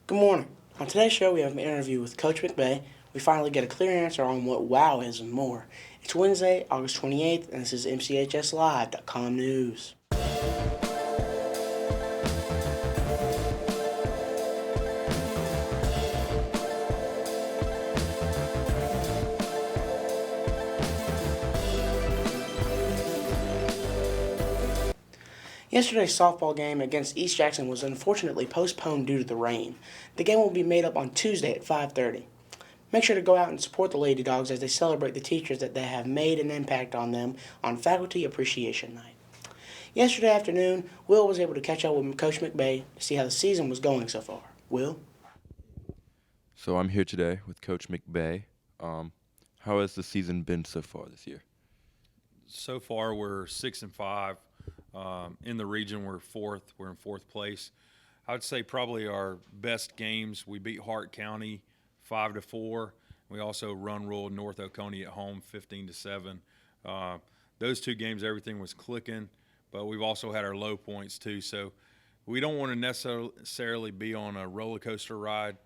Good morning. On today's show, we have an interview with Coach MdBay. We finally get a clear answer on what WOW is and more. It's Wednesday, August 28th, and this is MCHSLive.com news. Yesterday's softball game against East Jackson was unfortunately postponed due to the rain. The game will be made up on Tuesday at 5:30. Make sure to go out and support the Lady Dogs as they celebrate the teachers that they have made an impact on them on Faculty Appreciation Night. Yesterday afternoon, Will was able to catch up with Coach MdBay to see how the season was going so far. Will? So I'm here today with Coach MdBay. How has the season been so far this year? So far, we're 6-5. In the region, we're fourth. We're in fourth place. I would say probably our best games. We beat Hart County 5-4. We also ruled North Oconee at home 15-7. Those two games, everything was clicking, but we've also had our low points too. So we don't want to necessarily be on a roller coaster ride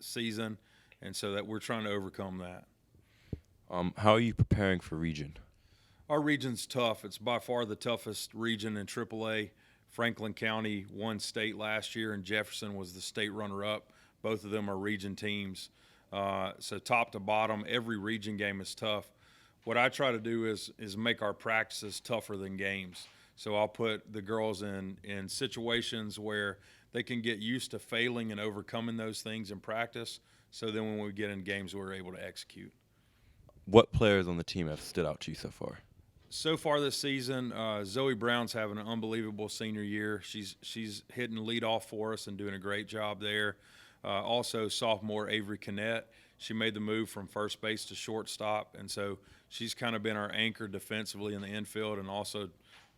season, and so that we're trying to overcome that. How are you preparing for region? Our region's tough. It's by far the toughest region in AAA. Franklin County won state last year, and Jefferson was the state runner-up. Both of them are region teams. So top to bottom, every region game is tough. What I try to do is make our practices tougher than games. So I'll put the girls in situations where they can get used to failing and overcoming those things in practice, so then when we get in games, we're able to execute. What players on the team have stood out to you so far? So far this season, Zoe Brown's having an unbelievable senior year. She's hitting lead off for us and doing a great job there. Also, sophomore Avery Kinnett, she made the move from first base to shortstop, and so she's kind of been our anchor defensively in the infield and also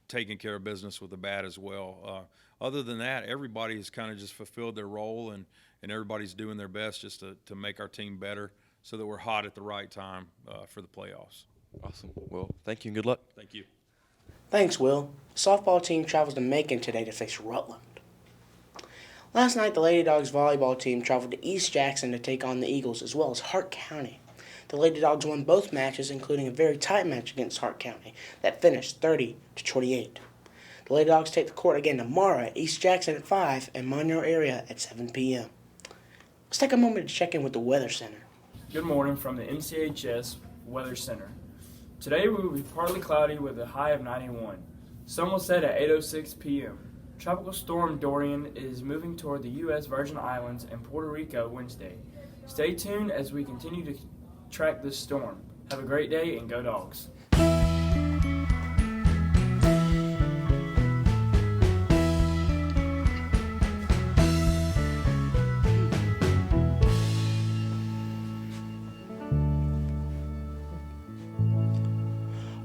taking care of business with the bat as well. Other than that, everybody has kind of just fulfilled their role, and everybody's doing their best just to make our team better so that we're hot at the right time for the playoffs. Awesome. Well, thank you and good luck. Thank you. Thanks, Will. The softball team travels to Macon today to face Rutland. Last night, the Lady Dogs volleyball team traveled to East Jackson to take on the Eagles as well as Hart County. The Lady Dogs won both matches, including a very tight match against Hart County that finished 30-28. The Lady Dogs take the court again tomorrow at East Jackson at 5 and Monroe area at 7 p.m. Let's take a moment to check in with the Weather Center. Good morning from the MCHS Weather Center. Today we will be partly cloudy with a high of 91. Sun will set at 8:06 p.m. Tropical storm Dorian is moving toward the U.S. Virgin Islands and Puerto Rico Wednesday. Stay tuned as we continue to track this storm. Have a great day and go Dogs.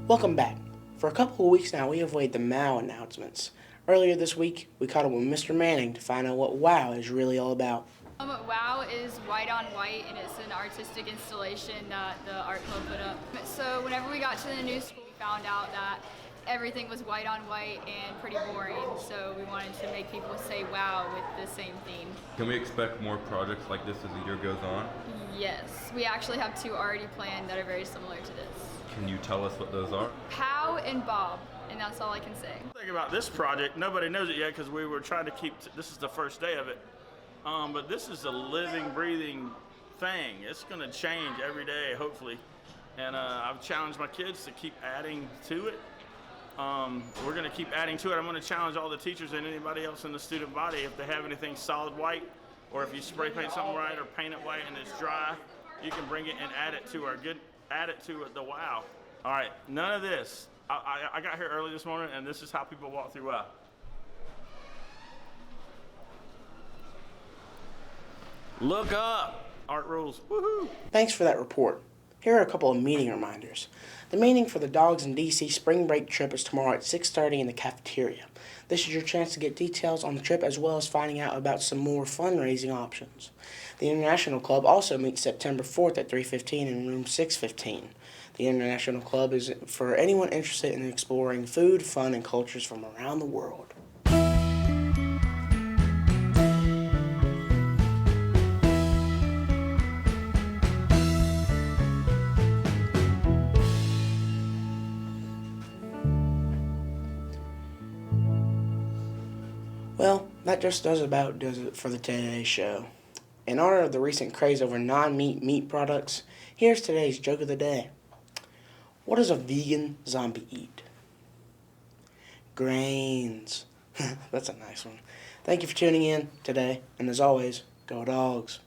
Welcome back. For a couple of weeks now, we have waited the MOW announcements. Earlier this week, we caught up with Mr. Manning to find out what WOW is really all about. WOW is white on white, and it's an artistic installation that the art club put up. So whenever we got to the new school, we found out that everything was white on white and pretty boring. So we wanted to make people say wow with the same theme. Can we expect more projects like this as the year goes on? Yes, we actually have two already planned that are very similar to this. Can you tell us what those are? Pow and Bob, and that's all I can say. The thing about this project, nobody knows it yet because we were trying to keep, this is the first day of it, but this is a living, breathing thing. It's going to change every day, hopefully, and I've challenged my kids to keep adding to it. We're going to keep adding to it. I'm going to challenge all the teachers and anybody else in the student body, if they have anything solid white, or if you spray paint something right or paint it white and it's dry, you can bring it and add it to the WOW. All right, none of this. I got here early this morning, and this is how people walk through WOW. Look up. Art rules. Woohoo! Thanks for that report. Here are a couple of meeting reminders. The meeting for the Dogs in DC spring break trip is tomorrow at 6:30 in the cafeteria. This is your chance to get details on the trip as well as finding out about some more fundraising options. The International Club also meets September 4th at 3:15 in room 615. The International Club is for anyone interested in exploring food, fun, and cultures from around the world. That just does it for the today's show. In honor of the recent craze over non-meat meat products, here's today's joke of the day. What does a vegan zombie eat? Grains. That's a nice one. Thank you for tuning in today, and as always, go Dogs.